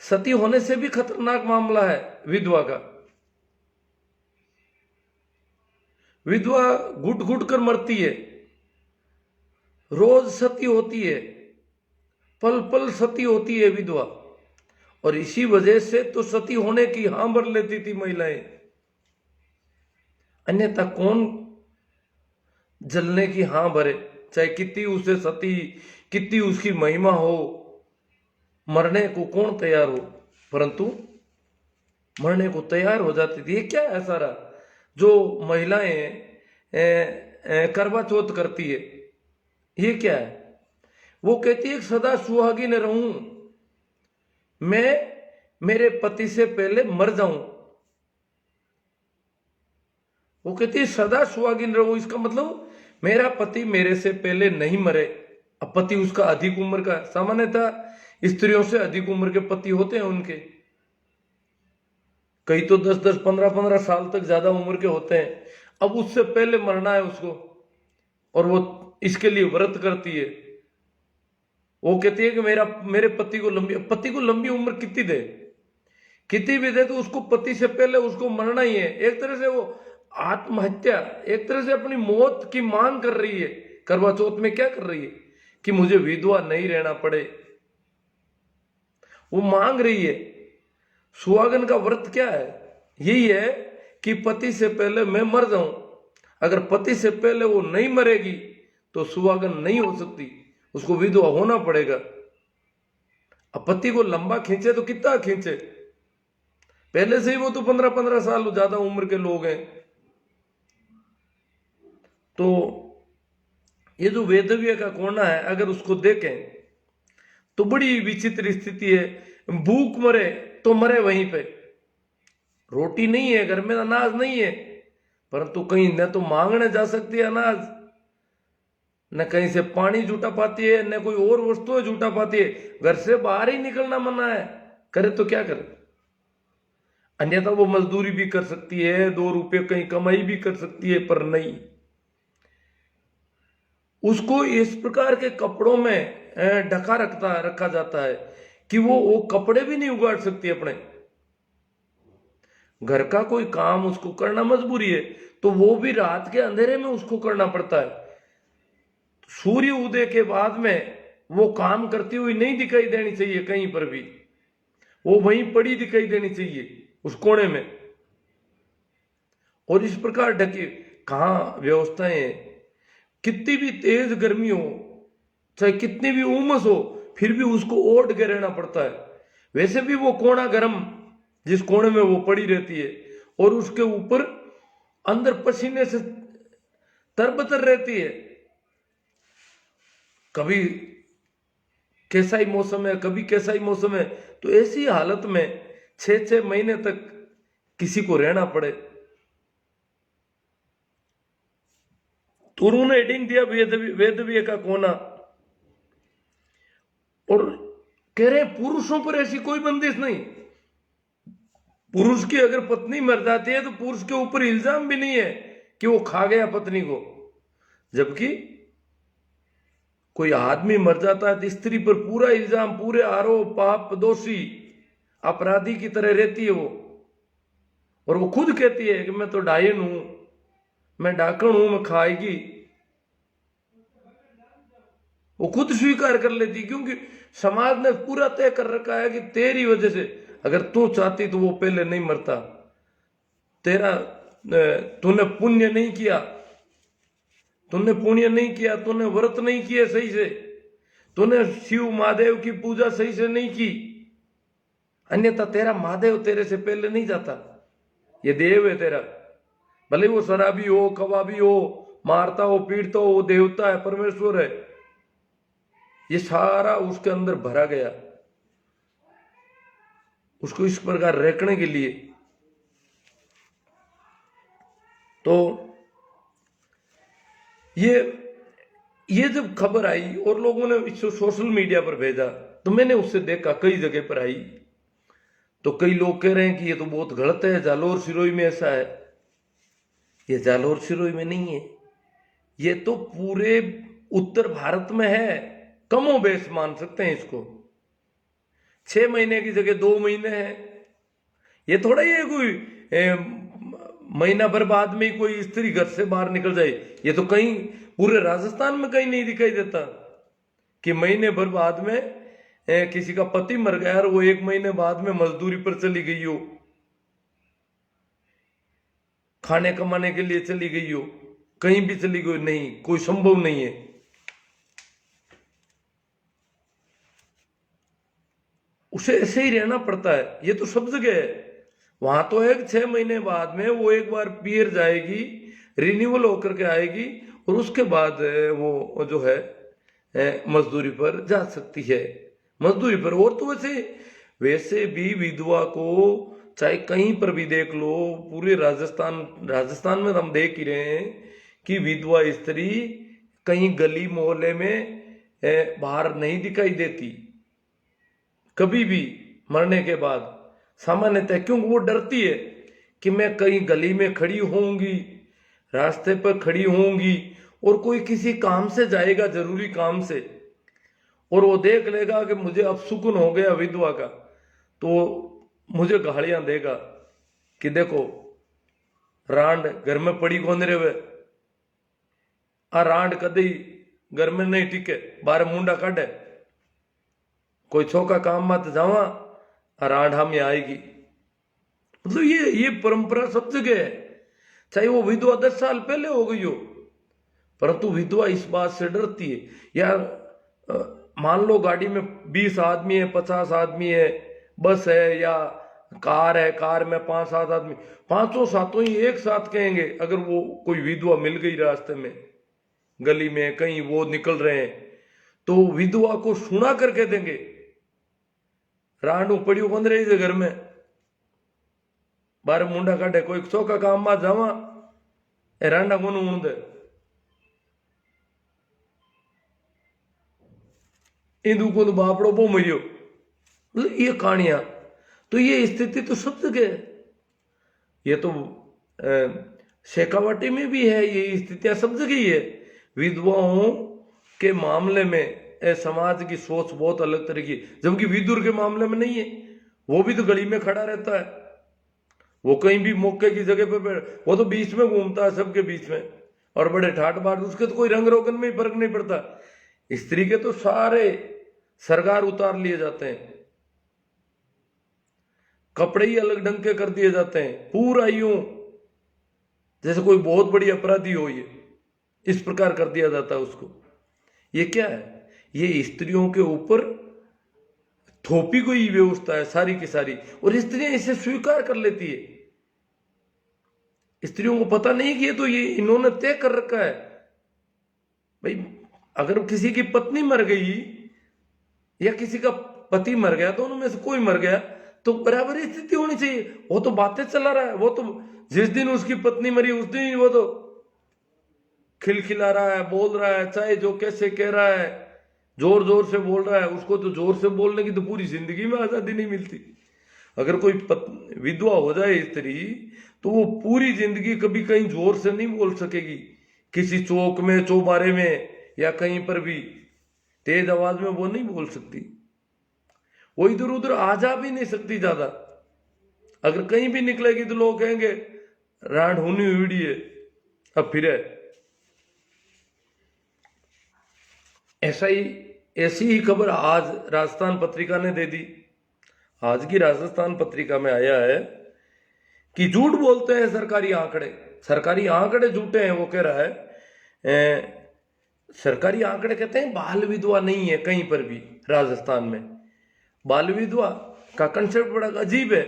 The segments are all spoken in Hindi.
सती होने से भी खतरनाक मामला है विधवा का। विधवा घुट घुट कर मरती है, रोज सती होती है, पल पल सती होती है विधवा। और इसी वजह से तो सती होने की हां भर लेती थी महिलाएं, अन्यथा कौन जलने की हां भरे। चाहे कितनी उसे सती, कितनी उसकी महिमा हो, मरने को कौन तैयार हो, परंतु मरने को तैयार हो जाती थी। ये क्या है सारा जो महिलाएं करवा चौथ करती है, ये क्या है? वो कहती है सदा सुहागिन रहूं मैं, मेरे पति से पहले मर जाऊं। वो कहती है सदा सुहागिन रहूं, इसका मतलब मेरा पति मेरे से पहले नहीं मरे। अब पति उसका अधिक उम्र का, सामान्यतः स्त्रियों से अधिक उम्र के पति होते हैं उनके, कई तो 10-10, 15-15 साल तक ज्यादा उम्र के होते हैं। अब उससे पहले मरना है उसको, और वो इसके लिए व्रत करती है। वो कहती है कि मेरे पति को लंबी उम्र कितनी दे, कितनी भी दे, तो उसको पति से पहले उसको मरना ही है। एक तरह से वो आत्महत्या, एक तरह से अपनी मौत की मांग कर रही है। करवा चौथ में क्या कर रही है कि मुझे विधवा नहीं रहना पड़े, वो मांग रही है। सुहागन का व्रत क्या है? यही है कि पति से पहले मैं मर जाऊं। अगर पति से पहले वो नहीं मरेगी तो सुहागन नहीं हो सकती, उसको विधवा होना पड़ेगा। अब पति को लंबा खींचे तो कितना खींचे, पहले से ही वो तो 15-15 साल ज्यादा उम्र के लोग हैं। तो ये जो वेदव्य का कोना है, अगर उसको देखें तो बड़ी विचित्र स्थिति है। भूख मरे तो मरे वहीं पे, रोटी नहीं है घर में, अनाज नहीं है, परंतु कहीं न तो मांगने जा सकती है अनाज, न कहीं से पानी जुटा पाती है, न कोई और वस्तुएं जुटा पाती है। घर से बाहर ही निकलना मना है, करे तो क्या करे। अन्यथा वो मजदूरी भी कर सकती है, 2 रुपये कहीं कमाई भी कर सकती है, पर नहीं, उसको इस प्रकार के कपड़ों में ढका रखा जाता है कि वो कपड़े भी नहीं उगाड़ सकती अपने। घर का कोई काम उसको करना मजबूरी है, तो वो भी रात के अंधेरे में उसको करना पड़ता है। सूर्य उदय के बाद में वो काम करती हुई नहीं दिखाई देनी चाहिए कहीं पर भी, वो वहीं पड़ी दिखाई देनी चाहिए उस कोने में। और इस प्रकार ढकी कहाँ व्यवस्थाएं, कितनी भी तेज गर्मी हो, चाहे कितनी भी उमस हो, फिर भी उसको ओढ़ के रहना पड़ता है। वैसे भी वो कोना गर्म, जिस कोने में वो पड़ी रहती है, और उसके ऊपर अंदर पसीने से तरबतर रहती है। कभी कैसा ही मौसम है, कभी कैसा ही मौसम है, तो ऐसी हालत में 6-6 महीने तक किसी को रहना पड़े। तो उन्होंने हेडिंग दिया वेदव्य का कोना, और कह रहे पुरुषों पर ऐसी कोई बंदिश नहीं। पुरुष की अगर पत्नी मर जाती है तो पुरुष के ऊपर इल्जाम भी नहीं है कि वो खा गया पत्नी को, जबकि कोई आदमी मर जाता है तो स्त्री पर पूरा इल्जाम, पूरे आरोप, पाप दोषी, अपराधी की तरह रहती है वो। और वो खुद कहती है कि मैं तो डायन हूं, मैं डाकण हूं, मैं खाएगी। वो खुद स्वीकार कर लेती, क्योंकि समाज ने पूरा तय कर रखा है कि तेरी वजह से, अगर तू चाहती तो वो पहले नहीं मरता। तूने पुण्य नहीं किया, तूने पुण्य नहीं किया, तूने व्रत नहीं किए सही से, तूने शिव महादेव की पूजा सही से नहीं की, अन्यथा तेरा महादेव तेरे से पहले नहीं जाता। ये देव है तेरा, भले वो शराबी हो, कबाबी हो, मारता हो, पीटता हो, वो देवता है, परमेश्वर है। ये सारा उसके अंदर भरा गया, उसको इस प्रकार रखने के लिए। तो ये जब खबर आई और लोगों ने इसको सोशल मीडिया पर भेजा, तो मैंने उससे देखा कई जगह पर आई, तो कई लोग कह रहे हैं कि ये तो बहुत गलत है, जालोर सिरोही में ऐसा है। ये जालोर सिरोही में नहीं है, ये तो पूरे उत्तर भारत में है, कमोबेश मान सकते हैं इसको। 6 महीने की जगह 2 महीने है। ये थोड़ा ही है कोई महीना भर बाद में ही कोई स्त्री घर से बाहर निकल जाए। ये तो कहीं पूरे राजस्थान में कहीं नहीं दिखाई देता कि महीने भर बाद में किसी का पति मर गया और वो 1 महीने बाद में मजदूरी पर चली गई हो, खाने कमाने के लिए चली गई हो, कहीं भी चली गई, नहीं, कोई संभव नहीं है। उसे ऐसे ही रहना पड़ता है। ये तो सब जगह है। वहां तो है 6 महीने बाद में वो एक बार पीर जाएगी, रिन्यूअल होकर के आएगी और उसके बाद वो जो है मजदूरी पर जा सकती है, मजदूरी पर। और तो वैसे भी विधवा को चाहे कहीं पर भी देख लो, पूरे राजस्थान में हम देख ही रहे हैं कि विधवा स्त्री कहीं गली मोहल्ले में बाहर नहीं दिखाई देती कभी भी मरने के बाद सामान्यतः। क्योंकि वो डरती है कि मैं कहीं गली में खड़ी होंगी, रास्ते पर खड़ी होंगी और कोई किसी काम से जाएगा, जरूरी काम से, और वो देख लेगा कि मुझे अब सुकून हो गया विधवा का, तो मुझे गालियां देगा कि देखो रांड घर में पड़ी कौन रहे, आ रांड कदी घर में नहीं टिके, बाहर मुंडा काटे, कोई छोका काम मत जावा, रांड हम आएगी। मतलब ये परंपरा सब जगह है, चाहे वो विधवा 10 साल पहले हो गई हो, परंतु विधवा इस बात से डरती है। यार मान लो गाड़ी में 20 आदमी है, 50 आदमी है, बस है या कार है, कार में 5-7 आदमी, 500-700 ही एक साथ कहेंगे अगर वो कोई विधवा मिल गई रास्ते में, गली में कहीं वो निकल रहे हैं, तो विधवा को सुना करके देंगे रांडू पड़ियो कौन रही घर में, बारे मुंडा काटे, कोई चौका काम में जावा रांडा को ऊंद इंदू को बापड़ो पो मरियो। मतलब ये कहानियां, तो ये स्थिति तो सब जगह है। ये तो शेखावाटी में भी है, ये स्थितियां सब जगह ही है। विधवाओं के मामले में समाज की सोच बहुत अलग तरह की, जबकि विदुर के मामले में नहीं है। वो भी तो गली में खड़ा रहता है, वो कहीं भी मौके की जगह पर, वो तो बीच में घूमता है सबके बीच में और बड़े ठाट बाट, उसके तो कोई रंग रोगन में ही फर्क नहीं पड़ता। स्त्री के तो सारे सरगार उतार लिए जाते हैं, कपड़े ही अलग ढंग के कर दिए जाते हैं, पूरा यूं जैसे कोई बहुत बड़ी अपराधी हो, ये इस प्रकार कर दिया जाता है उसको। ये क्या है? ये स्त्रियों के ऊपर थोपी गई व्यवस्था है सारी की सारी, और स्त्रियां इसे स्वीकार कर लेती है। स्त्रियों को पता नहीं कि ये इन्होंने तय कर रखा है। भाई अगर किसी की पत्नी मर गई या किसी का पति मर गया, दोनों में से कोई मर गया, तो बराबर स्थिति होनी चाहिए। वो तो बातें चला रहा है, वो तो जिस दिन उसकी पत्नी मरी उस दिन वो तो खिलखिला रहा है, बोल रहा है, चाहे जो कैसे कह रहा है, जोर जोर से बोल रहा है। उसको तो जोर से बोलने की तो पूरी जिंदगी में आजादी नहीं मिलती। अगर कोई विधवा हो जाए स्त्री, तो वो पूरी जिंदगी कभी कहीं जोर से नहीं बोल सकेगी, किसी चौक में, चौबारे में या कहीं पर भी तेज आवाज में वो नहीं बोल सकती। वो इधर उधर आ जा भी नहीं सकती ज्यादा। अगर कहीं भी निकलेगी तो लोग कहेंगे रांड होनी हुई है, अब फिर है। ऐसी ही खबर आज राजस्थान पत्रिका ने दे दी। आज की राजस्थान पत्रिका में आया है कि झूठ बोलते हैं सरकारी आंकड़े झूठे हैं। वो कह रहा है सरकारी आंकड़े कहते हैं बाल विधवा नहीं है कहीं पर भी राजस्थान में। बाल विधवा का कंसेप्ट बड़ा अजीब है।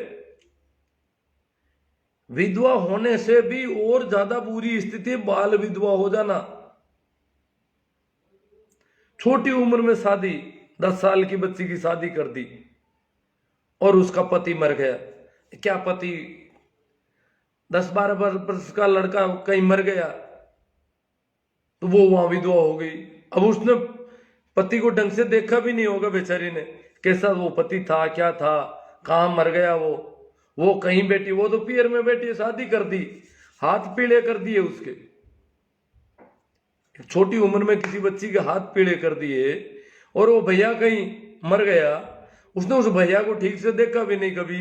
विधवा होने से भी और ज्यादा बुरी स्थिति बाल विधवा हो जाना। छोटी उम्र में शादी, 10 साल की बच्ची की शादी कर दी और उसका पति मर गया। क्या पति 10-12 वर्ष का लड़का कहीं मर गया तो वो वहां विधवा हो गई। अब उसने पति को ढंग से देखा भी नहीं होगा बेचारी ने, कैसा वो पति था, क्या था, कहां मर गया वो कहीं बैठी, वो तो पियर में बैठी, शादी कर दी, हाथ पीले कर दिए उसके। छोटी उम्र में किसी बच्ची के हाथ पीले कर दिए और वो भैया कहीं मर गया, उसने उस भैया को ठीक से देखा भी नहीं कभी,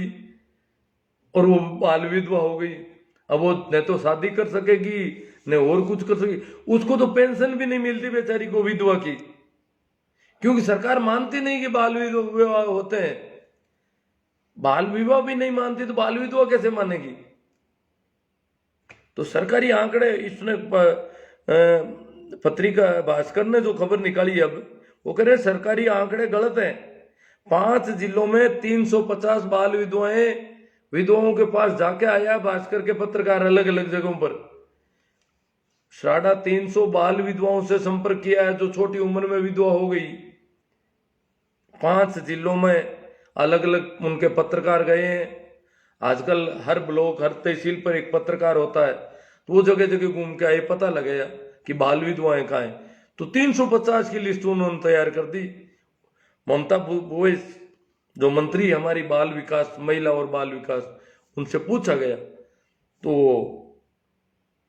और वो बाल विधवा हो गई। अब वो न तो शादी कर सकेगी न और कुछ कर सकेगी, उसको तो पेंशन भी नहीं मिलती बेचारी को विधवा की, क्योंकि सरकार मानती नहीं कि बाल विवाह होते हैं। बाल विवाह भी नहीं मानती तो बाल विधवा कैसे मानेगी? तो सरकारी आंकड़े इसने पत्रिका भास्कर ने जो खबर निकाली अब, वो कह रहे सरकारी आंकड़े गलत हैं। 5 जिलों में 350 बाल विधवाओं के पास जाके आया भास्कर के पत्रकार, अलग अलग जगहों पर 350 बाल विधवाओं से संपर्क किया है जो छोटी उम्र में विधवा हो गई। 5 जिलों में अलग अलग उनके पत्रकार गए हैं। आजकल हर ब्लॉक हर तहसील पर एक पत्रकार होता है, तो वो जगह जगह घूम के आए, पता लगेगा कि बाल विधवाएं कहाँ हैं। तो 350 की लिस्ट उन्होंने तैयार कर दी। ममता भूपेश जो मंत्री हमारी बाल विकास, महिला और बाल विकास, उनसे पूछा गया तो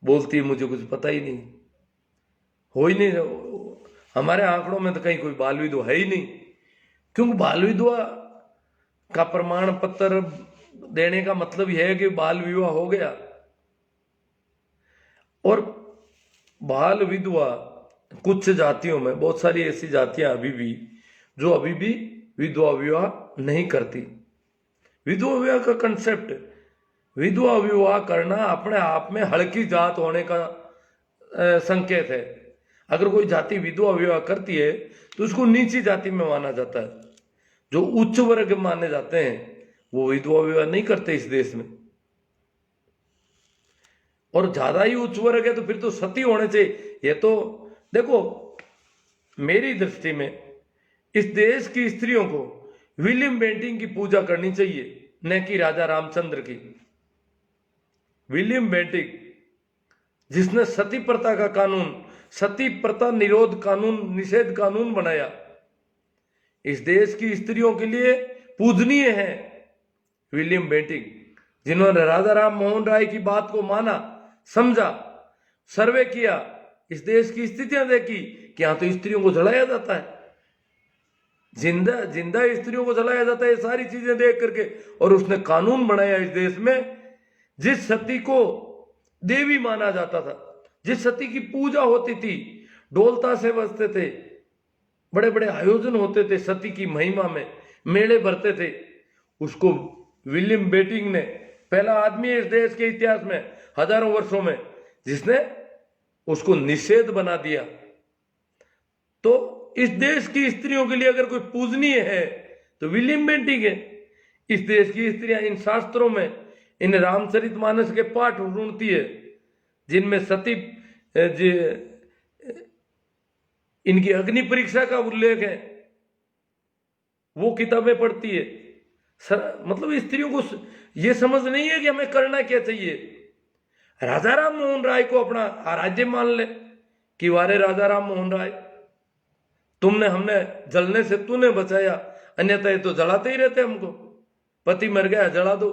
बोलती मुझे कुछ पता ही नहीं, हो ही नहीं, हमारे आंकड़ों में तो कहीं कोई बाल विधवा है ही नहीं। क्योंकि बाल विधवा का प्रमाण पत्र देने का मतलब यह है कि बाल विवाह हो गया। और बाल विधवा कुछ जातियों में, बहुत सारी ऐसी जातियां अभी भी जो अभी भी विधवा विवाह नहीं करती। विधवा विवाह का कंसेप्ट, विधवा विवाह करना अपने आप में हल्की जात होने का संकेत है। अगर कोई जाति विधवा विवाह करती है तो उसको नीची जाति में माना जाता है। जो उच्च वर्ग माने जाते हैं वो विधवा विवाह नहीं करते इस देश में। और ज्यादा ही उच्च वर्ग है तो फिर तो सती होने चाहिए। ये तो देखो, मेरी दृष्टि में इस देश की स्त्रियों को विलियम बेंटिंक की पूजा करनी चाहिए, न कि राजा रामचंद्र की। विलियम बेंटिंक जिसने सती प्रथा का कानून, सती प्रथा निरोध कानून, निषेध कानून बनाया, इस देश की स्त्रियों के लिए पूजनीय है विलियम बेंटिंक, जिन्होंने राजा राम मोहन राय की बात को माना, समझा, सर्वे किया, इस देश की स्थितियां देखी कि यहां तो स्त्रियों को जलाया जाता है, जिंदा जिंदा स्त्रियों को जलाया जाता है, ये सारी चीजें देख करके। और उसने कानून बनाया इस देश में, जिस सती को देवी माना जाता था, जिस सती की पूजा होती थी, ढोल ताशे बजते थे, बड़े बड़े आयोजन होते थे सती की महिमा में, मेले भरते थे, उसको विलियम बेंटिंक ने, पहला आदमी है इस देश के इतिहास में हजारों वर्षों में जिसने उसको निषेध बना दिया। तो इस देश की स्त्रियों के लिए अगर कोई पूजनीय है तो विलियम बेंटिंक है। इस देश की स्त्रियां इन शास्त्रों में, इन रामचरितमानस के पाठ ढूंढती है जिनमें सती इनकी अग्नि परीक्षा का उल्लेख है, वो किताबें पढ़ती है। मतलब स्त्रियों को यह समझ नहीं है कि हमें करना क्या चाहिए। राजा राम मोहन राय को अपना आराध्य मान ले कि वारे राजा राम मोहन राय, तुमने हमने जलने से तूने बचाया, अन्यथा ये तो जलाते ही रहते हमको, पति मर गया जला दो।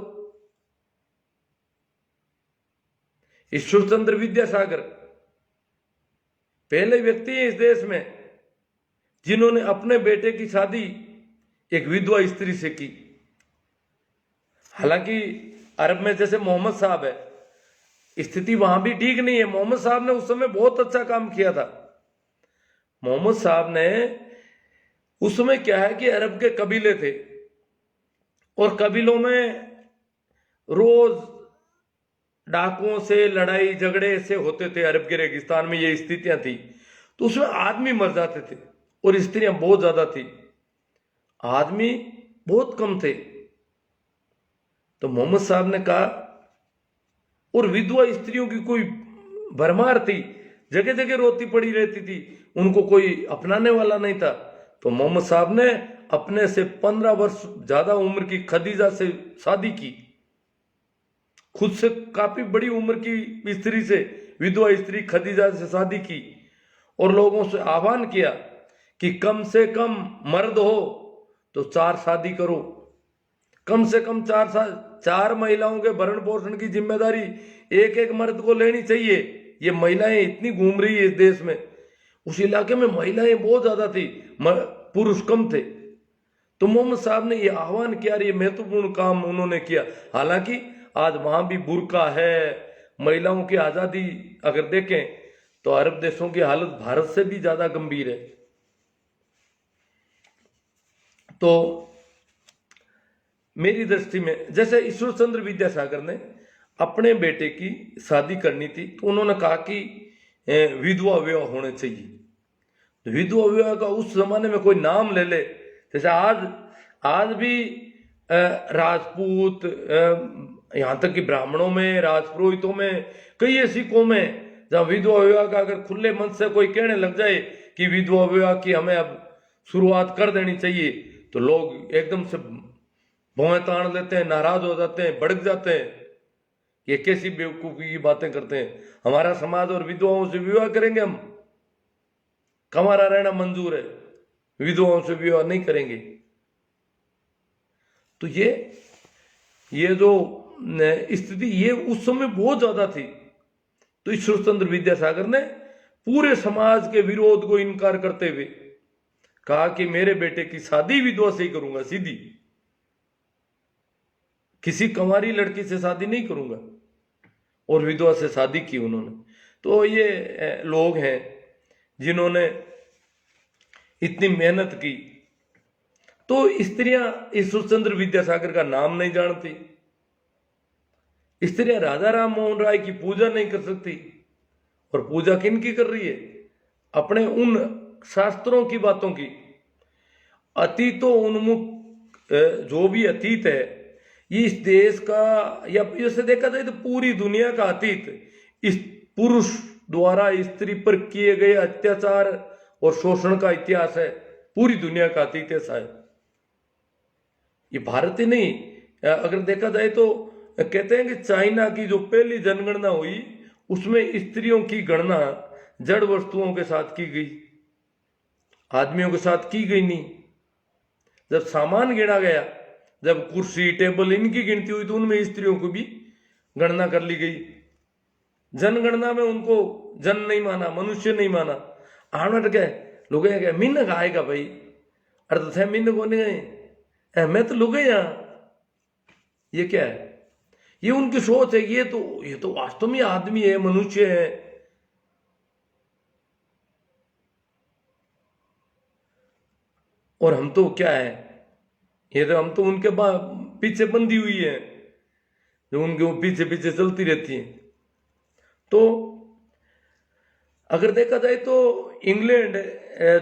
ईश्वरचंद्र विद्यासागर पहले व्यक्ति है इस देश में जिन्होंने अपने बेटे की शादी एक विधवा स्त्री से की। हालांकि अरब में जैसे मोहम्मद साहब है, स्थिति वहां भी ठीक नहीं है। मोहम्मद साहब ने उस समय बहुत अच्छा काम किया था। मोहम्मद साहब ने उस समय क्या है कि अरब के कबीले थे और कबीलों में रोज डाकुओं से लड़ाई झगड़े ऐसे होते थे। अरब के रेगिस्तान में ये स्थितियां थी, तो उसमें आदमी मर जाते थे और स्त्रियां बहुत ज्यादा थी, आदमी बहुत कम थे। तो मोहम्मद साहब ने कहा, और विधवा स्त्रियों की कोई भरमार थी, जगह जगह रोती पड़ी रहती थी, उनको कोई अपनाने वाला नहीं था। तो मोहम्मद साहब ने अपने से 15 वर्ष ज्यादा उम्र की खदीजा से शादी की, खुद से काफी बड़ी उम्र की स्त्री से, विधवा स्त्री खदीजा से शादी की और लोगों से आह्वान किया कि कम से कम मर्द हो तो 4 शादी करो, कम से कम 4 महिलाओं के भरण पोषण की जिम्मेदारी एक एक मर्द को लेनी चाहिए। ये महिलाएं इतनी घूम रही है इस देश में, उस इलाके में महिलाएं बहुत ज्यादा थी, पुरुष कम थे। तो मोहम्मद साहब ने ये आह्वान किया, ये महत्वपूर्ण काम उन्होंने किया। हालांकि आज वहां भी बुर्का है, महिलाओं की आजादी अगर देखें तो अरब देशों की हालत भारत से भी ज्यादा गंभीर है। तो मेरी दृष्टि में जैसे ईश्वर चंद्र विद्यासागर ने अपने बेटे की शादी करनी थी तो उन्होंने कहा कि विधवा विवाह होने चाहिए। तो विधवा विवाह का उस जमाने में कोई नाम ले ले, जैसे आज भी राजपूत, यहाँ तक कि ब्राह्मणों में, राजपुरोहितों में, कई ऐसी कौमें हैं जहाँ विधवा विवाह का अगर खुले मन से कोई कहने लग जाए कि विधवा विवाह की हमें अब शुरुआत कर देनी चाहिए, तो लोग एकदम से भौं तान लेते हैं, नाराज हो जाते हैं, भड़क जाते हैं। ये कैसी बेवकूफी की बातें करते हैं, हमारा समाज और विधवाओं से विवाह करेंगे हम, हमारा रहना मंजूर है, विधवाओं से विवाह नहीं करेंगे। तो ये जो स्थिति ये उस समय बहुत ज्यादा थी। तो ईश्वर चंद्र विद्यासागर ने पूरे समाज के विरोध को इनकार करते हुए कहा कि मेरे बेटे की शादी विधवा से ही करूंगा, सीधी, किसी कंवारी लड़की से शादी नहीं करूंगा, और विधवा से शादी की उन्होंने। तो ये लोग हैं जिन्होंने इतनी मेहनत की। तो स्त्रियां ईश्वर चंद्र विद्यासागर का नाम नहीं जानती, स्त्रियां राजा राम मोहन राय की पूजा नहीं कर सकती, और पूजा किन की कर रही है? अपने उन शास्त्रों की बातों की। अतीतो उन्मुख जो भी अतीत है, ये इस देश का, या जैसे देखा जाए तो पूरी दुनिया का अतीत, इस पुरुष द्वारा स्त्री पर किए गए अत्याचार और शोषण का इतिहास है, पूरी दुनिया का अतीत है शायद। ये भारत ही नहीं, अगर देखा जाए तो कहते हैं कि चाइना की जो पहली जनगणना हुई उसमें स्त्रियों की गणना जड़ वस्तुओं के साथ की गई, आदमियों के साथ की गई नहीं। जब सामान गिना गया, जब कुर्सी टेबल इनकी गिनती हुई, तो उनमें स्त्रियों को भी गणना कर ली गई। जनगणना में उनको जन नहीं माना, मनुष्य नहीं माना। आनट गए लोग क्या मिन्न आएगा भाई, अर्थ है मिन्न को नहीं गए, मैं तो लोग यहां, ये क्या है? ये उनकी सोच है। ये तो वास्तव में आदमी है, मनुष्य है। और हम तो क्या है, ये तो हम तो उनके पीछे बंधी हुई है, जो उनके वो पीछे पीछे चलती रहती है। तो अगर देखा जाए तो इंग्लैंड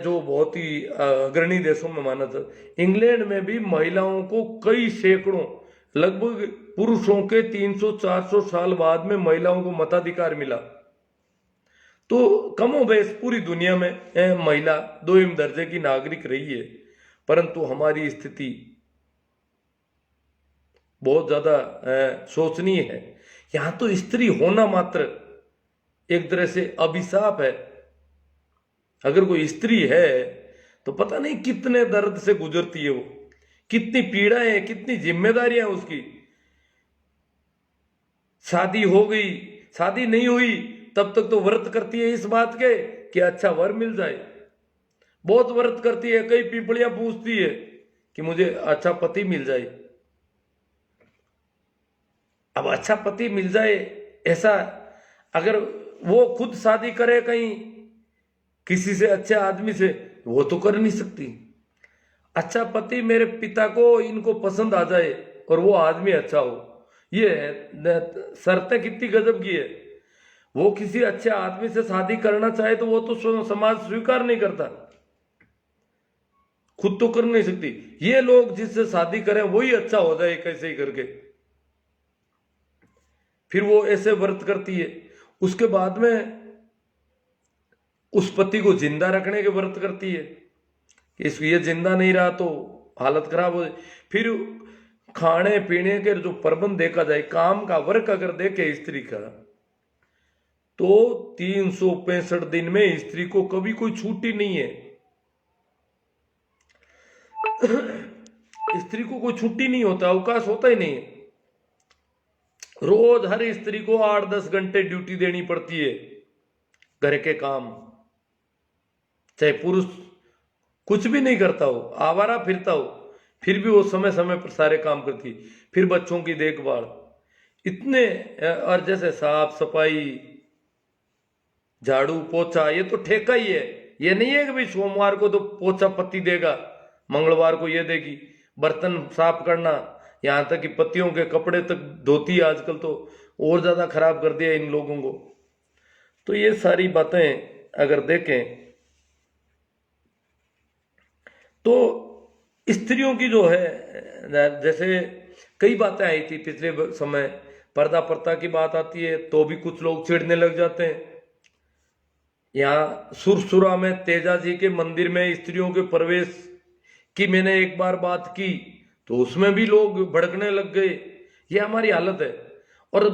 जो बहुत ही अग्रणी देशों में माना था, इंग्लैंड में भी महिलाओं को कई सैकड़ों, लगभग पुरुषों के 300-400 साल बाद में महिलाओं को मताधिकार मिला। तो कमोबेश पूरी दुनिया में महिला 2वीं दर्जे की नागरिक रही है, परंतु हमारी स्थिति बहुत ज्यादा शोचनीय है। यहां तो स्त्री होना मात्र एक तरह से अभिशाप है। अगर कोई स्त्री है तो पता नहीं कितने दर्द से गुजरती है वो, कितनी पीड़ाएं, कितनी जिम्मेदारियां उसकी। शादी हो गई, शादी नहीं हुई तब तक तो व्रत करती है इस बात के कि अच्छा वर मिल जाए, बहुत व्रत करती है, कई पीपड़ियां पूछती है कि मुझे अच्छा पति मिल जाए। अब अच्छा पति मिल जाए ऐसा, अगर वो खुद शादी करे कहीं किसी से, अच्छे आदमी से, वो तो कर नहीं सकती। अच्छा पति मेरे पिता को, इनको पसंद आ जाए और वो आदमी अच्छा हो, ये शर्तें कितनी गजब की है। वो किसी अच्छे आदमी से शादी करना चाहे तो वो तो समाज स्वीकार नहीं करता, खुद तो कर नहीं सकती। ये लोग जिससे शादी करें वही अच्छा हो जाए कैसे ही करके, फिर वो ऐसे व्रत करती है। उसके बाद में उस पति को जिंदा रखने के व्रत करती है कि ये जिंदा नहीं रहा तो हालत खराब हो जाए। फिर खाने पीने के जो प्रबंध देखा जाए, काम का वर्क अगर देखे स्त्री का, तो 365 दिन में स्त्री को कभी कोई छुट्टी नहीं है। स्त्री को कोई छुट्टी नहीं होता, अवकाश होता ही नहीं है। रोज हर स्त्री को 8-10 घंटे ड्यूटी देनी पड़ती है, घर के काम, चाहे पुरुष कुछ भी नहीं करता हो, आवारा फिरता हो, फिर भी वो समय समय पर सारे काम करती। फिर बच्चों की देखभाल इतने, और जैसे साफ सफाई, झाड़ू पोछा, ये तो ठेका ही है। ये नहीं है कि भाई सोमवार को तो पोछा पत्ती देगा, मंगलवार को ये देगी। बर्तन साफ करना, यहाँ तक कि पत्तियों के कपड़े तक धोती है आजकल, तो और ज्यादा खराब कर दिया इन लोगों को। तो ये सारी बातें अगर देखें तो स्त्रियों की जो है, जैसे कई बातें आई थी पिछले समय, पर्दा प्रथा की बात आती है तो भी कुछ लोग चिढ़ने लग जाते हैं। यहाँ सुरसुरा में तेजा जी के मंदिर में स्त्रियों के प्रवेश की मैंने एक बार बात की तो उसमें भी लोग भड़कने लग गए। ये हमारी हालत है। और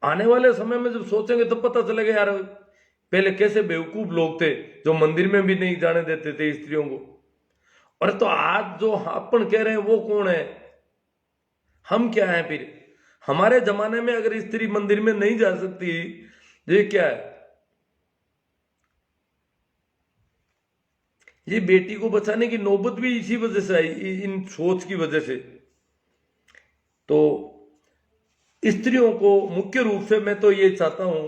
आने वाले समय में जब सोचेंगे तो पता चलेगा यार पहले कैसे बेवकूफ लोग थे जो मंदिर में भी नहीं जाने देते थे स्त्रियों को। और तो आज जो अपन कह रहे हैं वो कौन है, हम क्या हैं फिर? हमारे जमाने में अगर स्त्री मंदिर में नहीं जा सकती, ये क्या है? ये बेटी को बचाने की नौबत भी इसी वजह से आई, इन सोच की वजह से। तो स्त्रियों को मुख्य रूप से मैं तो ये चाहता हूं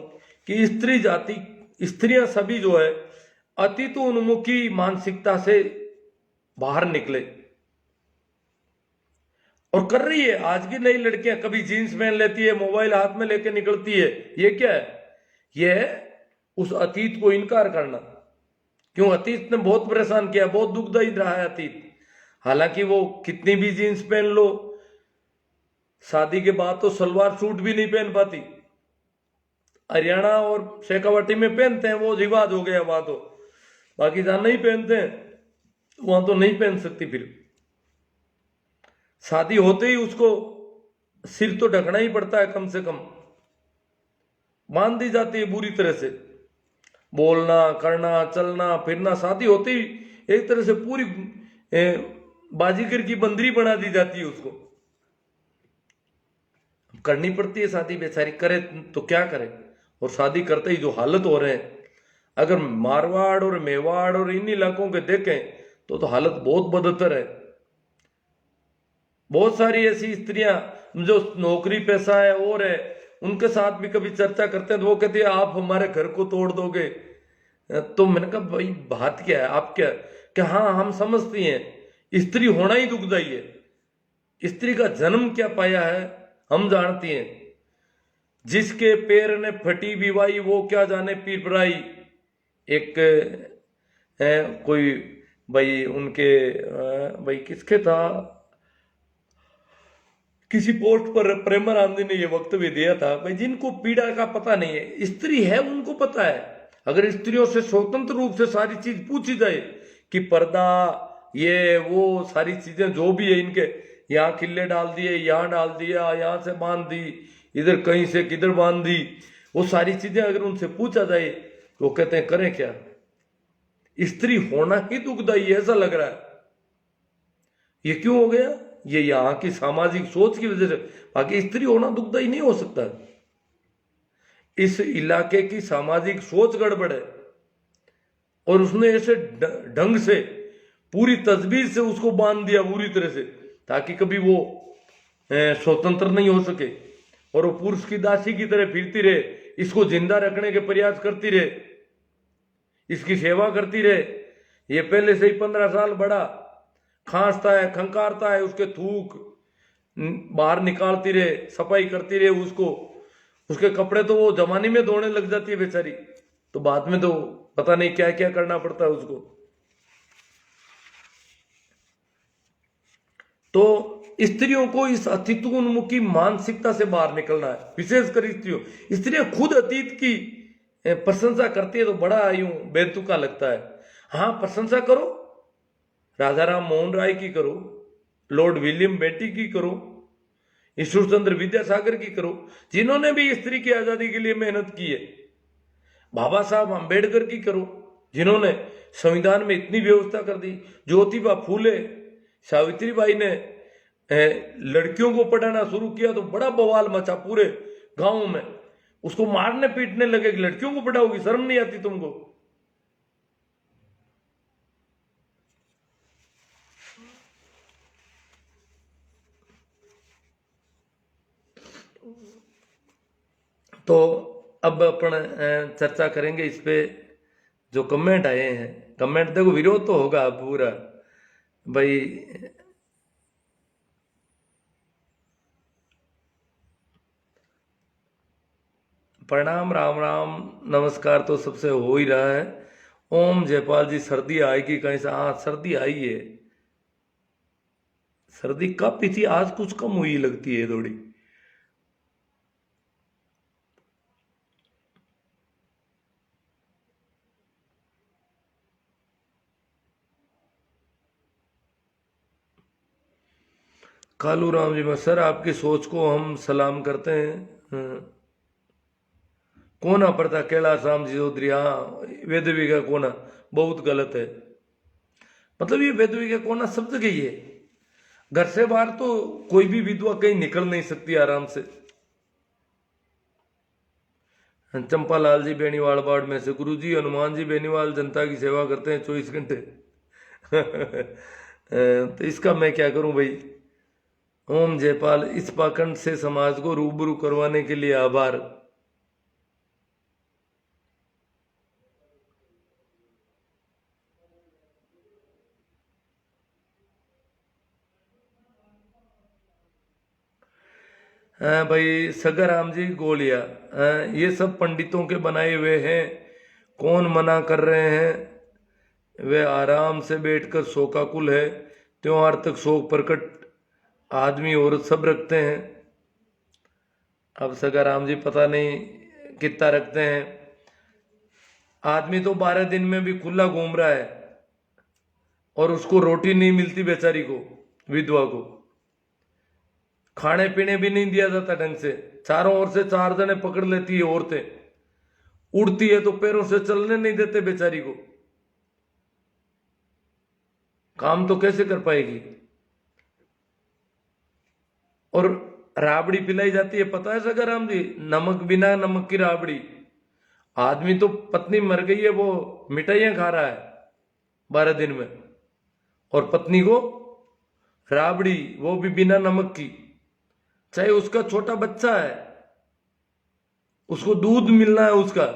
कि स्त्री जाति, स्त्रियां सभी जो है अतीत उन्मुखी मानसिकता से बाहर निकले। और कर रही है आज की नई लड़कियां, कभी जीन्स पहन लेती है, मोबाइल हाथ में लेके निकलती है। ये क्या है? ये है उस अतीत को इनकार करना। क्यों? अतीत ने बहुत परेशान किया, बहुत दुखदायी रहा है अतीत। हालांकि वो कितनी भी जीन्स पहन लो, शादी के बाद तो सलवार सूट भी नहीं पहन पाती। हरियाणा और शेखावाटी में पहनते हैं, वो रिवाज हो गया वहां तो। बाकी जहां नहीं पहनते हैं वहां तो नहीं पहन सकती। फिर शादी होते ही उसको सिर तो ढकना ही पड़ता है, कम से कम बांध दी जाती है बुरी तरह से। बोलना, करना, चलना फिरना शादी होते ही एक तरह से पूरी बाजीगर की बंदरी बना दी जाती है उसको। करनी पड़ती है शादी, बेचारी करे तो क्या करे। और शादी करते ही जो हालत हो रहे हैं, अगर मारवाड़ और मेवाड़ और इन इलाकों के देखें तो हालत बहुत बदतर है। बहुत सारी ऐसी स्त्रियां जो नौकरी पैसा है और है, उनके साथ भी कभी चर्चा करते हैं तो वो कहती है आप हमारे घर को तोड़ दोगे। तो मैंने कहा भाई बात क्या है, आप क्या हाँ हम समझती हैं स्त्री होना ही दुखदाई है। स्त्री का जन्म क्या पाया है हम जानती हैं। जिसके पैर ने फटी विवाई वो क्या जाने पीर पराई। एक है कोई भाई उनके भाई किसके था, किसी पोस्ट पर प्रेमानंद ने ये वक्तव्य दिया था, भाई जिनको पीड़ा का पता नहीं है, स्त्री है उनको पता है। अगर स्त्रियों से स्वतंत्र रूप से सारी चीज पूछी जाए कि पर्दा ये वो सारी चीजें जो भी है, इनके यहाँ किले डाल दिए, यहाँ डाल दिया, यहाँ से बांध दी, इधर कहीं से किधर बांध दी, वो सारी चीजें अगर उनसे पूछा जाए तो कहते हैं करें क्या। स्त्री होना ही दुखदाई ऐसा लग रहा है। ये क्यों हो गया? ये यहाँ की सामाजिक सोच की वजह से। बाकी स्त्री होना दुखदाई नहीं हो सकता, इस इलाके की सामाजिक सोच गड़बड़ है। और उसने ऐसे ढंग से पूरी तजवीज से उसको बांध दिया बुरी तरह से, ताकि कभी वो स्वतंत्र नहीं हो सके और वो पुरुष की दासी की तरह फिरती रहे, इसको जिंदा रखने के प्रयास करती रहे, इसकी सेवा करती रहे। ये पहले से ही 15 साल बड़ा खांसता है, खंकारता है, उसके थूक बाहर निकालती रहे, सफाई करती रहे उसको। उसके कपड़े तो वो जमाने में धोने लग जाती है बेचारी, तो बाद में तो पता नहीं क्या क्या करना पड़ता है उसको। तो स्त्रियों को इस अतीतोन्मुखी मानसिकता से बाहर निकलना है, विशेषकर स्त्रियां खुद अतीत की प्रशंसा करती है तो बड़ा यूं बेतुका लगता है। हाँ प्रशंसा करो, राजा राम मोहन राय की करो, लॉर्ड विलियम बेंटिक की करो, ईश्वर चंद्र विद्यासागर की करो, जिन्होंने भी स्त्री की आजादी के लिए मेहनत की है। बाबा साहब अंबेडकर की करो, जिन्होंने संविधान में इतनी व्यवस्था कर दी। ज्योतिबा फूले, सावित्रीबाई ने लड़कियों को पढ़ाना शुरू किया तो बड़ा बवाल मचा पूरे गांव में। उसको मारने पीटने लगे कि लड़कियों को पढ़ाओगी, शर्म नहीं आती तुमको। तो अब अपन चर्चा करेंगे इस पे, जो कमेंट आए हैं। कमेंट देखो, विरोध तो होगा पूरा भाई। प्रणाम, राम राम, नमस्कार तो सबसे हो ही रहा है। ओम जयपाल जी, सर्दी आएगी कहीं से? हाँ, सर्दी आई है। सर्दी काफी थी, आज कुछ कम हुई लगती है थोड़ी। कालू राम जी, मैं सर आपकी सोच को हम सलाम करते हैं। कोना पड़ता कैलाश राम जी चौधरी, हाँ। वेदवी का कोना बहुत गलत है। मतलब ये वेदवी का कोना सब जगह ही है। घर से बाहर तो कोई भी विधवा कहीं निकल नहीं सकती आराम से। चंपालाल जी बेनीवाल वार्ड में से, गुरु जी हनुमान जी बेनीवाल जनता की सेवा करते हैं 24 घंटे। तो इसका मैं क्या करूं भाई। ओम जयपाल, इस पाखंड से समाज को रूबरू करवाने के लिए आभार। हाँ भाई, सगाराम जी गोलिया, हाँ, ये सब पंडितों के बनाए हुए हैं। कौन मना कर रहे हैं? वे आराम से बैठकर शोकाकुल है। त्योहार तक शोक प्रकट आदमी औरत सब रखते हैं। अब सगाराम जी पता नहीं कितना रखते हैं। आदमी तो 12 दिन में भी खुला घूम रहा है और उसको रोटी नहीं मिलती बेचारी को, विधवा को। खाने पीने भी नहीं दिया जाता ढंग से। चारों ओर से 4 जने पकड़ लेती है औरतें। उड़ती है तो पैरों से चलने नहीं देते बेचारी को। काम तो कैसे कर पाएगी? और राबड़ी पिलाई जाती है, पता है सगाराम जी? नमक, बिना नमक की राबड़ी। आदमी तो पत्नी मर गई है, वो मिठाइयां खा रहा है 12 दिन में, और पत्नी को राबड़ी, वो भी बिना नमक की। चाहे उसका छोटा बच्चा है, उसको दूध मिलना है उसका,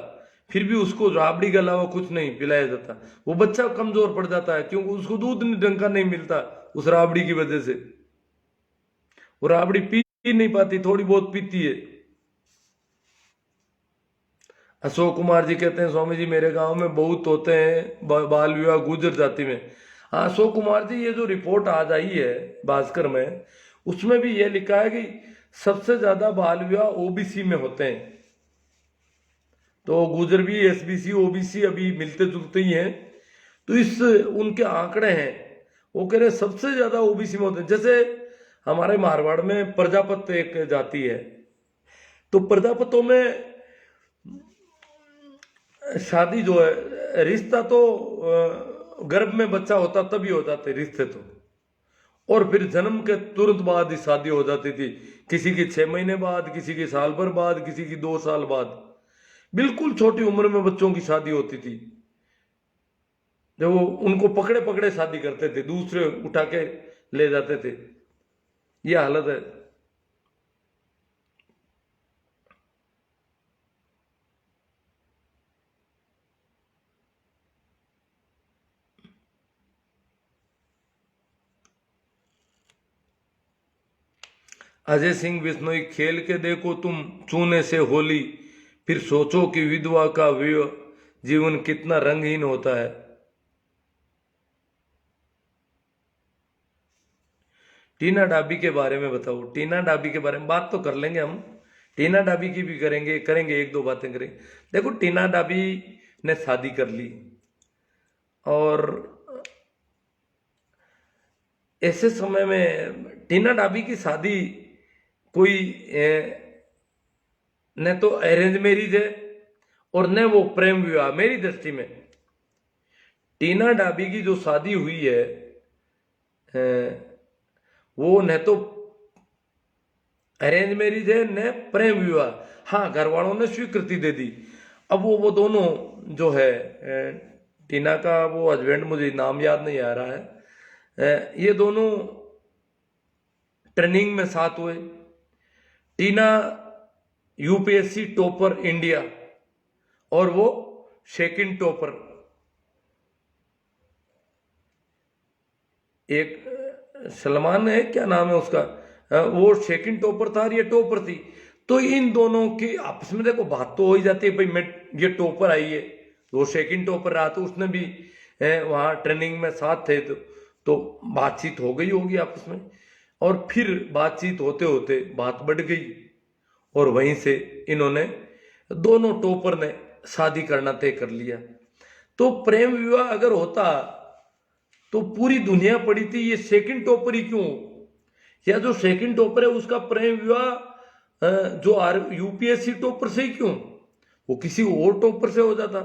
फिर भी उसको राबड़ी के अलावा कुछ नहीं पिलाया जाता। वो बच्चा कमजोर पड़ जाता है क्योंकि उसको दूध ढंग का नहीं मिलता उस राबड़ी की वजह से। वो राबड़ी पी नहीं पाती, थोड़ी बहुत पीती है। अशोक कुमार जी कहते हैं, स्वामी जी मेरे गांव में बहुत होते हैं बाल विवाह गुजर जाति में। हाँ अशोक कुमार जी, ये जो रिपोर्ट आज आई है भास्कर में, उसमें भी ये लिखा है कि सबसे ज्यादा बाल विवाह ओबीसी में होते हैं। तो गुजर भी एसबीसी ओबीसी अभी मिलते जुलते ही हैं। तो इस उनके आंकड़े हैं, वो कह रहे सबसे ज्यादा ओबीसी में होते हैं। जैसे हमारे मारवाड़ में प्रजापत एक जाति है, तो प्रजापतों में शादी जो है, रिश्ता तो गर्भ में बच्चा होता तभी हो जाते रिश्ते तो, और फिर जन्म के तुरंत बाद ही शादी हो जाती थी। किसी की 6 महीने बाद, किसी की साल भर बाद, किसी की 2 साल बाद। बिल्कुल छोटी उम्र में बच्चों की शादी होती थी। जब वो उनको पकड़े पकड़े शादी करते थे, दूसरे उठा के ले जाते थे। ये हालत है। अजय सिंह बिश्नोई, खेल के देखो तुम चूने से होली, फिर सोचो कि विधवा का जीवन कितना रंगहीन होता है। टीना डाबी के बारे में बताओ। टीना डाबी के बारे में बात तो कर लेंगे हम, टीना डाबी की भी करेंगे करेंगे, एक दो बातें करेंगे। देखो, टीना डाबी ने शादी कर ली, और ऐसे समय में टीना डाबी की शादी कोई न तो अरेंज मैरिज है और न वो प्रेम विवाह। मेरी दृष्टि में टीना डाबी की जो शादी हुई है, वो न तो अरेंज मैरिज है न प्रेम विवाह। हाँ, घर वालों ने स्वीकृति दे दी। अब वो दोनों जो है, टीना का वो हस्बैंड, मुझे नाम याद नहीं आ रहा है, ये दोनों ट्रेनिंग में साथ हुए। टीना यूपीएससी टॉपर इंडिया और वो सेकंड टॉपर। एक सलमान है, क्या नाम है उसका, वो सेकंड टॉपर था और ये टॉपर थी। तो इन दोनों की आपस में देखो बात तो हो ही जाती है, भाई मैं ये टॉपर आई है, वो सेकंड टॉपर रहा तो उसने भी वहां ट्रेनिंग में साथ थे, तो बातचीत हो गई होगी आपस में। और फिर बातचीत होते होते बात बढ़ गई और वहीं से इन्होंने दोनों टॉपर ने शादी करना तय कर लिया। तो प्रेम विवाह अगर होता तो पूरी दुनिया पड़ी थी ये सेकंड टॉपर ही क्यों, या जो सेकंड टॉपर है उसका प्रेम विवाह जो यूपीएससी टॉपर से ही क्यों, वो किसी और टॉपर से हो जाता,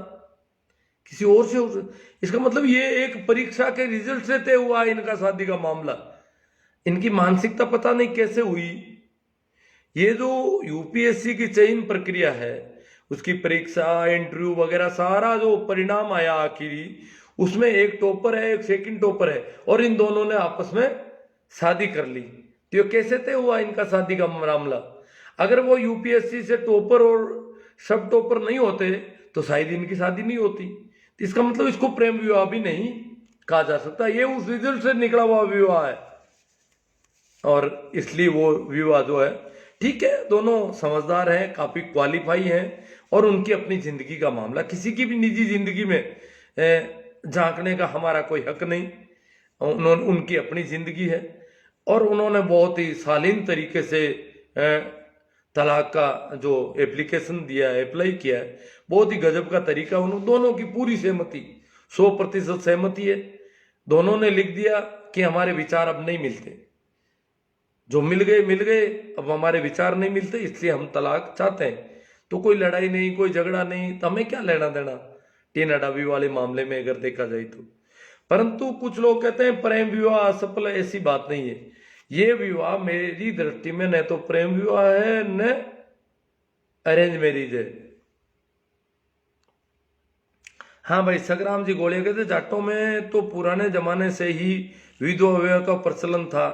किसी और से हो। इसका मतलब ये एक परीक्षा के रिजल्ट से तय हुआ इनका शादी का मामला। इनकी मानसिकता पता नहीं कैसे हुई। ये जो यूपीएससी की चयन प्रक्रिया है, उसकी परीक्षा इंटरव्यू वगैरह सारा जो परिणाम आया आखिरी, उसमें एक टॉपर है एक सेकंड टॉपर है और इन दोनों ने आपस में शादी कर ली। तो ये कैसे तय हुआ इनका शादी का मामला। अगर वो यूपीएससी से टॉपर और सब टॉपर नहीं होते तो शायद इनकी शादी नहीं होती। तो इसका मतलब इसको प्रेम विवाह भी नहीं कहा जा सकता, ये उस रिजल्ट से निकला हुआ विवाह है। और इसलिए वो विवाह जो है ठीक है, दोनों समझदार हैं, काफी क्वालिफाई हैं और उनकी अपनी जिंदगी का मामला, किसी की भी निजी जिंदगी में झांकने का हमारा कोई हक नहीं। उन्होंने उनकी अपनी जिंदगी है और उन्होंने बहुत ही शालीन तरीके से तलाक का जो एप्लीकेशन दिया है, अप्लाई किया है, बहुत ही गजब का तरीका। उन दोनों की पूरी सहमति, 100% सहमति है। दोनों ने लिख दिया कि हमारे विचार अब नहीं मिलते, जो मिल गए, अब हमारे विचार नहीं मिलते, इसलिए हम तलाक चाहते हैं। तो कोई लड़ाई नहीं, कोई झगड़ा नहीं, तो हमें क्या लेना देना टीना डाबी वाले मामले में अगर देखा जाए तो। परंतु कुछ लोग कहते हैं प्रेम विवाह असफल है, ऐसी बात नहीं है। ये विवाह मेरी दृष्टि में न तो प्रेम विवाह है न अरेंज मैरिज है। हाँ भाई, सग्राम जी गोलिया कहते जाटों में तो पुराने जमाने से ही विधवा विवाह का प्रचलन था।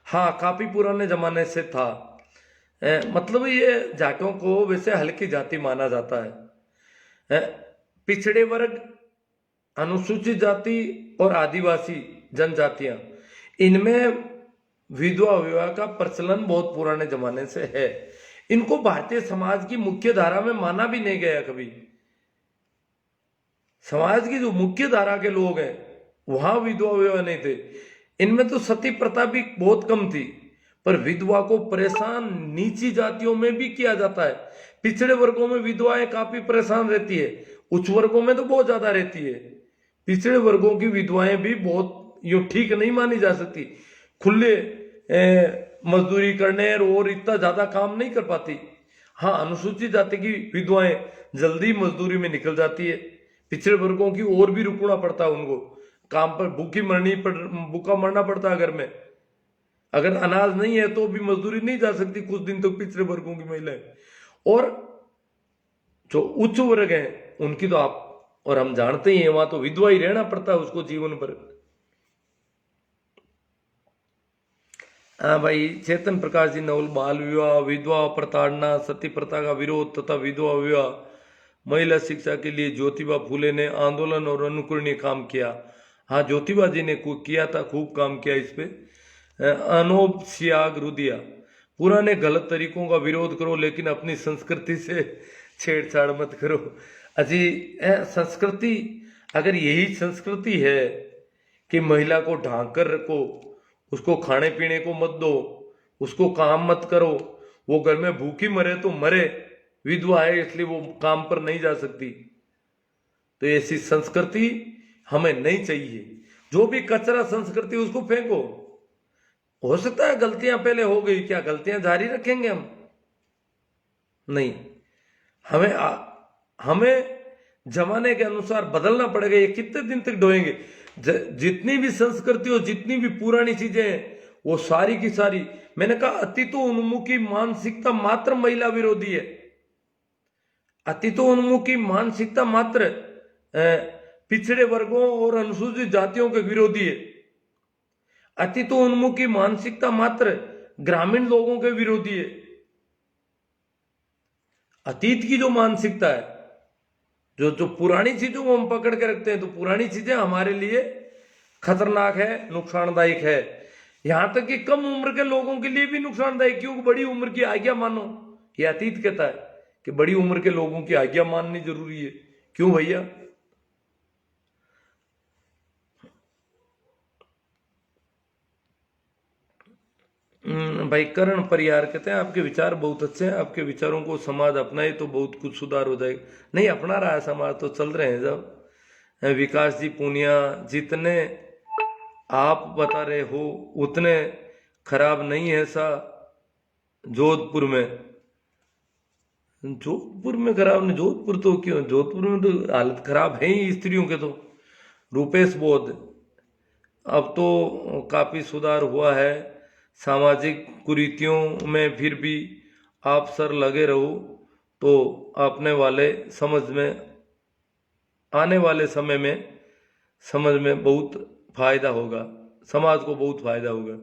हाँ, काफी पुराने जमाने से था। मतलब ये जाटों को वैसे हल्की जाति माना जाता है। पिछड़े वर्ग, अनुसूचित जाति और आदिवासी जनजातियां, इनमें विधवा विवाह का प्रचलन बहुत पुराने जमाने से है। इनको भारतीय समाज की मुख्य धारा में माना भी नहीं गया कभी। समाज की जो मुख्य धारा के लोग हैं वहां विधवा विवाह नहीं थे। इनमें तो सती प्रथा भी बहुत कम थी, पर विधवा को परेशान नीची जातियों में भी किया जाता है। पिछड़े वर्गों में विधवाएं काफी परेशान रहती है, उच्च वर्गों में तो बहुत ज्यादा रहती है। पिछड़े वर्गों की विधवाएं भी बहुत यूं ठीक नहीं मानी जा सकती, खुले मजदूरी करने और इतना ज्यादा काम नहीं कर पाती। हाँ, अनुसूचित जाति की विधवाएं जल्दी मजदूरी में निकल जाती है। पिछड़े वर्गों की और भी रुकना पड़ता है, उनको काम पर भूखा मरना पड़ता है घर में। अगर अनाज नहीं है तो भी मजदूरी नहीं जा सकती कुछ दिन तक पिछड़े वर्गों की महिलाएं। और जो उच्च वर्ग हैं उनकी तो आप और हम जानते ही हैं, वहां तो विधवा ही रहना पड़ता है उसको जीवन भर। हाँ भाई, चेतन प्रकाश जी नवल, बाल विवाह, विधवा प्रताड़ना, सती प्रथा का विरोध तथा विधवा विवाह, महिला शिक्षा के लिए ज्योतिबा फूले ने आंदोलन और अनुकरणीय काम किया। हाँ, ज्योतिबा जी ने किया था, खूब काम किया इस पे। अनोब सियाग रुदिया, पुराने गलत तरीकों का विरोध करो लेकिन अपनी संस्कृति से छेड़छाड़ मत करो। अजी संस्कृति, अगर यही संस्कृति है कि महिला को ढांक कर रखो, उसको खाने पीने को मत दो, उसको काम मत करो, वो घर में भूखी मरे तो मरे, विधवा है इसलिए वो काम पर नहीं जा सकती, तो ऐसी संस्कृति हमें नहीं चाहिए। जो भी कचरा संस्कृति उसको फेंको। हो सकता है गलतियां पहले हो गई, क्या गलतियां जारी रखेंगे हम? नहीं, हमें जमाने के अनुसार बदलना पड़ेगा। ये कितने दिन तक ढोएंगे? जितनी भी संस्कृति और जितनी भी पुरानी चीजें हैं वो सारी की सारी, मैंने कहा अतीतोन्मुखी मानसिकता मात्र महिला विरोधी है। अतीतोन्मुखी मानसिकता मात्र पिछड़े वर्गों और अनुसूचित जातियों के विरोधी है। अतीतोन्मुखी मानसिकता मात्र ग्रामीण लोगों के विरोधी है। अतीत की जो मानसिकता है, जो जो पुरानी चीजों को हम पकड़ के रखते हैं, तो पुरानी चीजें हमारे लिए खतरनाक है, नुकसानदायक है। यहां तक कि कम उम्र के लोगों के लिए भी नुकसानदायक, क्योंकि बड़ी उम्र की आज्ञा मानो, ये अतीत कहता है कि बड़ी उम्र के लोगों की आज्ञा माननी जरूरी है। क्यों भैया? भाई करण परियार कहते हैं आपके विचार बहुत अच्छे हैं, आपके विचारों को समाज अपनाए तो बहुत कुछ सुधार हो जाएगा। नहीं अपना रहा है समाज, तो चल रहे हैं जब। विकास जी पूनिया, जितने आप बता रहे हो उतने खराब नहीं है सा जोधपुर में। जोधपुर में खराब नहीं, जोधपुर तो क्यों, जोधपुर में तो हालत खराब है ही स्त्रियों के तो। रूपेश बोध, अब तो काफी सुधार हुआ है सामाजिक कुरीतियों में, फिर भी आप सर लगे रहो तो अपने वाले समझ में, आने वाले समय में समझ में बहुत फायदा होगा, समाज को बहुत फायदा होगा।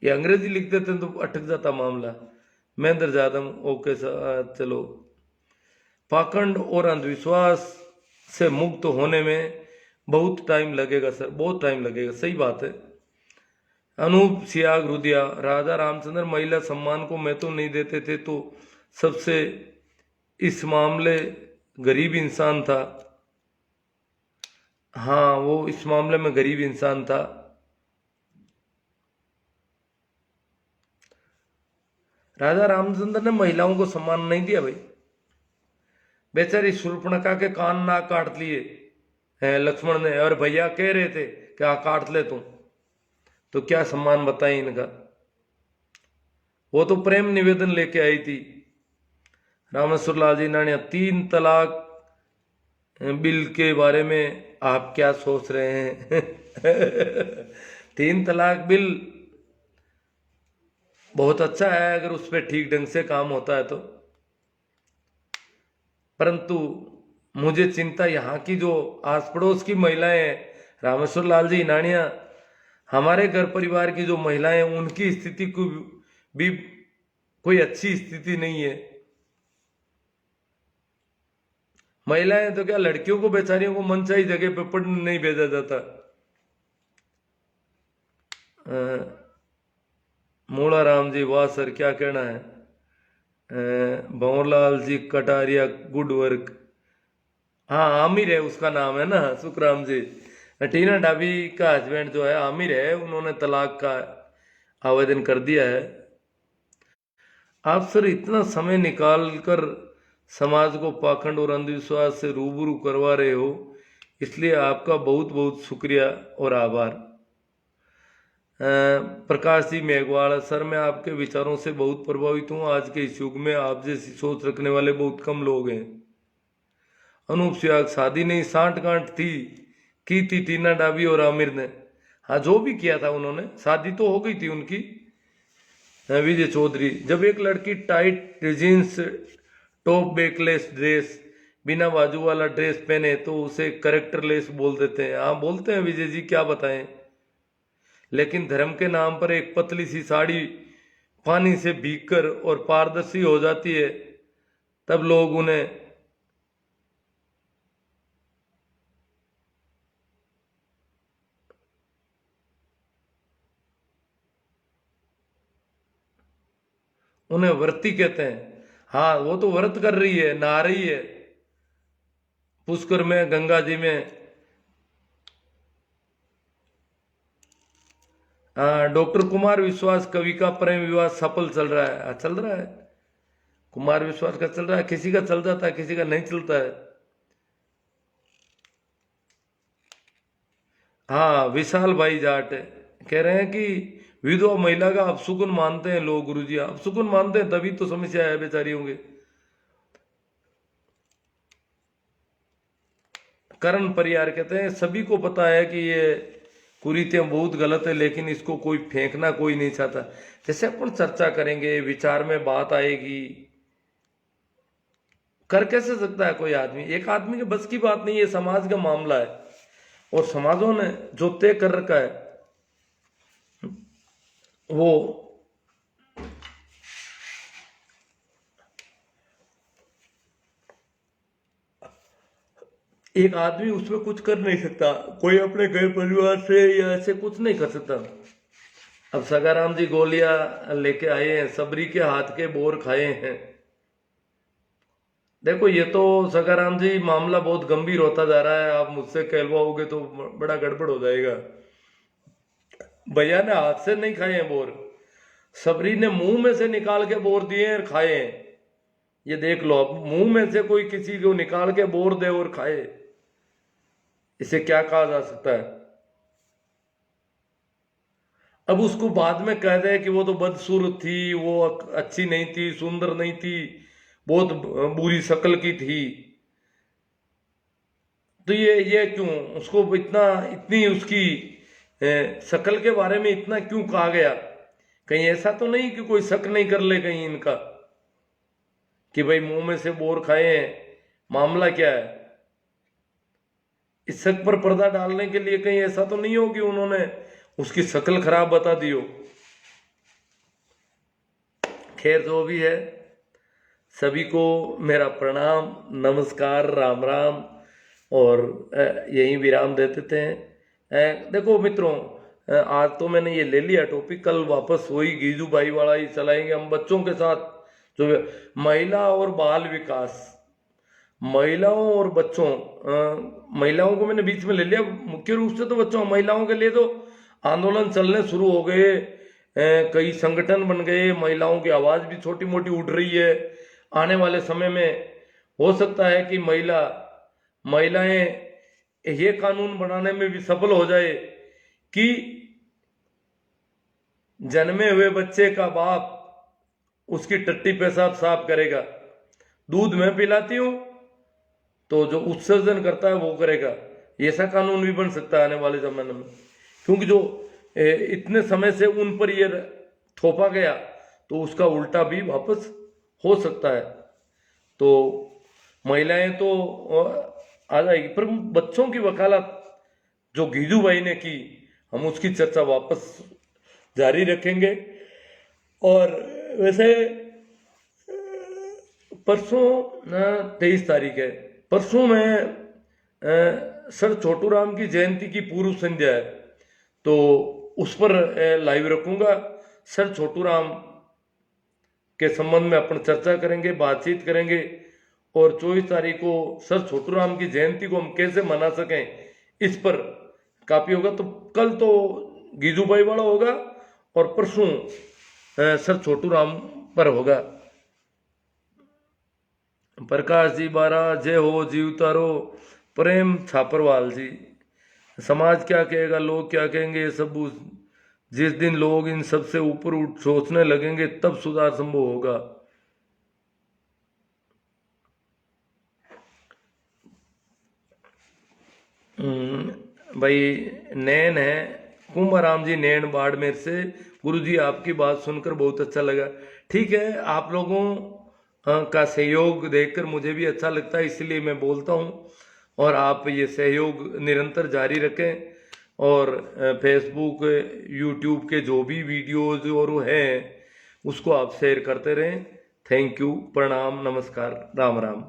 ये अंग्रेजी लिख देते तो अटक जाता मामला। महेंद्र जादव, ओके सर, चलो। पाखंड और अंधविश्वास से मुक्त होने में बहुत टाइम लगेगा सर, बहुत टाइम लगेगा, सही बात है। अनूप सियाग रुदिया, राजा रामचंद्र महिला सम्मान को मैं तो नहीं देते थे, तो सबसे इस मामले गरीब इंसान था। हाँ वो इस मामले में गरीब इंसान था। राजा रामचंद्र ने महिलाओं को सम्मान नहीं दिया भाई। बेचारी शूर्पणखा के कान नाक काट लिए हैं लक्ष्मण ने, और भैया कह रहे थे कि हाँ काट ले तुम, तो क्या सम्मान बताए इनका। वो तो प्रेम निवेदन लेके आई थी। रामेश्वर लाल जी नानिया, 3 तलाक बिल के बारे में आप क्या सोच रहे हैं? 3 तलाक बिल बहुत अच्छा है अगर उस पर ठीक ढंग से काम होता है तो, परंतु मुझे चिंता यहाँ की जो आस पड़ोस की महिलाएं हैं, रामेश्वर लाल जी नानिया, हमारे घर परिवार की जो महिलाएं हैं उनकी स्थिति को भी कोई अच्छी स्थिति नहीं है। महिलाएं तो क्या, लड़कियों को बेचारियों को मनचाही जगह पे पढ़ने नहीं भेजा जाता। मोला राम जी, वाह सर क्या कहना है। भंवरलाल जी कटारिया, गुड वर्क। हाँ आमिर है उसका नाम है ना, सुखराम जी। टीना डाबी का हस्बैंड जो है आमिर है, उन्होंने तलाक का आवेदन कर दिया है। आप सर इतना समय निकाल कर समाज को पाखंड और अंधविश्वास से रूबरू करवा रहे हो, इसलिए आपका बहुत बहुत शुक्रिया और आभार। प्रकाश जी मेघवाल, सर मैं आपके विचारों से बहुत प्रभावित हूँ। आज के इस युग में आप जैसी सोच रखने वाले बहुत कम लोग हैं। अनूप सियाग, शादी नहीं सांठ गांठ थी, की थी टीना डाबी और आमिर ने। हाँ जो भी किया था उन्होंने, शादी तो हो गई थी उनकी। विजय चौधरी, जब एक लड़की tight jeans top backless dress बिना बाजू वाला ड्रेस पहने तो उसे करेक्टरलेस बोल देते हैं। हाँ बोलते हैं विजय जी, क्या बताएं। लेकिन धर्म के नाम पर एक पतली सी साड़ी पानी से भीगकर और पारदर्शी हो जाती है, तब लोग उन्हें उन्हें व्रती कहते हैं। हाँ वो तो व्रत कर रही है, नहा रही है पुष्कर में, गंगा जी में। डॉक्टर कुमार विश्वास, कवि का प्रेम विवाह सफल चल रहा है। चल रहा है, कुमार विश्वास का चल रहा है, किसी का चल जाता है किसी का नहीं चलता है। हाँ विशाल भाई जाट कह रहे हैं कि विधवा महिला का अपशुकुन मानते हैं लोग। गुरुजी अपशुकुन मानते हैं तभी तो समस्या है बेचारी होंगे। करण परियार कहते हैं सभी को पता है कि ये कुरीतियां बहुत गलत है, लेकिन इसको कोई फेंकना कोई नहीं चाहता। जैसे अपन चर्चा करेंगे, विचार में बात आएगी, कर कैसे सकता है कोई आदमी, एक आदमी के बस की बात नहीं है, समाज का मामला है। और समाजों ने जो तय कर रखा है वो एक आदमी उसमें कुछ कर नहीं सकता, कोई अपने घर परिवार से या ऐसे कुछ नहीं कर सकता। अब सगाराम जी गोलियां लेके आए हैं, सबरी के हाथ के बोर खाए हैं। देखो ये तो सगाराम जी मामला बहुत गंभीर होता जा रहा है, आप मुझसे कहलवाओगे तो बड़ा गड़बड़ हो जाएगा। भैया ने हाथ से नहीं खाए हैं बोर, सबरी ने मुंह में से निकाल के बोर दिए हैं और खाए हैं। ये देख लो, अब मुंह में से कोई किसी को निकाल के बोर दे और खाए, इसे क्या कहा जा सकता है। अब उसको बाद में कह दे कि वो तो बदसूरत थी, वो अच्छी नहीं थी, सुंदर नहीं थी, बहुत बुरी शक्ल की थी, तो ये क्यों उसको इतनी उसकी शक्ल के बारे में इतना क्यों कहा गया? कहीं ऐसा तो नहीं कि कोई शक नहीं कर ले कहीं इनका कि भाई मुंह में से बोर खाए हैं, मामला क्या है? इस शक पर पर्दा डालने के लिए कहीं ऐसा तो नहीं हो कि उन्होंने उसकी शक्ल खराब बता दी हो। खैर जो भी है, सभी को मेरा प्रणाम, नमस्कार, राम राम, और यही विराम दे देते हैं। देखो मित्रों, आज तो मैंने ये ले लिया टॉपिक, कल वापस वही गीजू भाई वाला ही चलाएंगे हम बच्चों के साथ। जो महिला और बाल विकास, महिलाओं और बच्चों, महिलाओं को मैंने बीच में ले लिया, मुख्य रूप से तो बच्चों, महिलाओं के लिए तो आंदोलन चलने शुरू हो गए, कई संगठन बन गए, महिलाओं की आवाज भी छोटी मोटी उठ रही है। आने वाले समय में हो सकता है कि महिलाएं ये कानून बनाने में भी सफल हो जाए कि जन्मे हुए बच्चे का बाप उसकी टट्टी पेशाब साफ करेगा, दूध में पिलाती हूं तो जो उत्सर्जन करता है वो करेगा। ऐसा कानून भी बन सकता है आने वाले जमाने में, क्योंकि जो इतने समय से उन पर ये थोपा गया तो उसका उल्टा भी वापस हो सकता है। तो महिलाएं तो आ जाएगी, पर बच्चों की वकालत जो गीजू भाई ने की, हम उसकी चर्चा वापस जारी रखेंगे। और वैसे परसों 23 तारीख है, परसों में सर छोटू राम की जयंती की पूर्व संध्या है, तो उस पर लाइव रखूंगा। सर छोटू राम के संबंध में अपन चर्चा करेंगे, बातचीत करेंगे, और 24 तारीख को सर छोटू राम की जयंती को हम कैसे मना सकें इस पर काफी होगा। तो कल तो गीजू भाई वाला होगा और परसों सर छोटू राम पर होगा। प्रकाश जी बारा, जय हो, जीवता रहो। प्रेम छापरवाल जी, समाज क्या कहेगा, लोग क्या कहेंगे, ये सब जिस दिन लोग इन सब से ऊपर उठ सोचने लगेंगे तब सुधार संभव होगा। भाई नैन है, कुंभाराम जी नैन बाड़मेर से, गुरुजी आपकी बात सुनकर बहुत अच्छा लगा। ठीक है, आप लोगों का सहयोग देखकर मुझे भी अच्छा लगता है, इसलिए मैं बोलता हूँ, और आप ये सहयोग निरंतर जारी रखें। और फेसबुक, यूट्यूब के जो भी वीडियोज और हैं उसको आप शेयर करते रहें। थैंक यू, प्रणाम, नमस्कार, राम राम।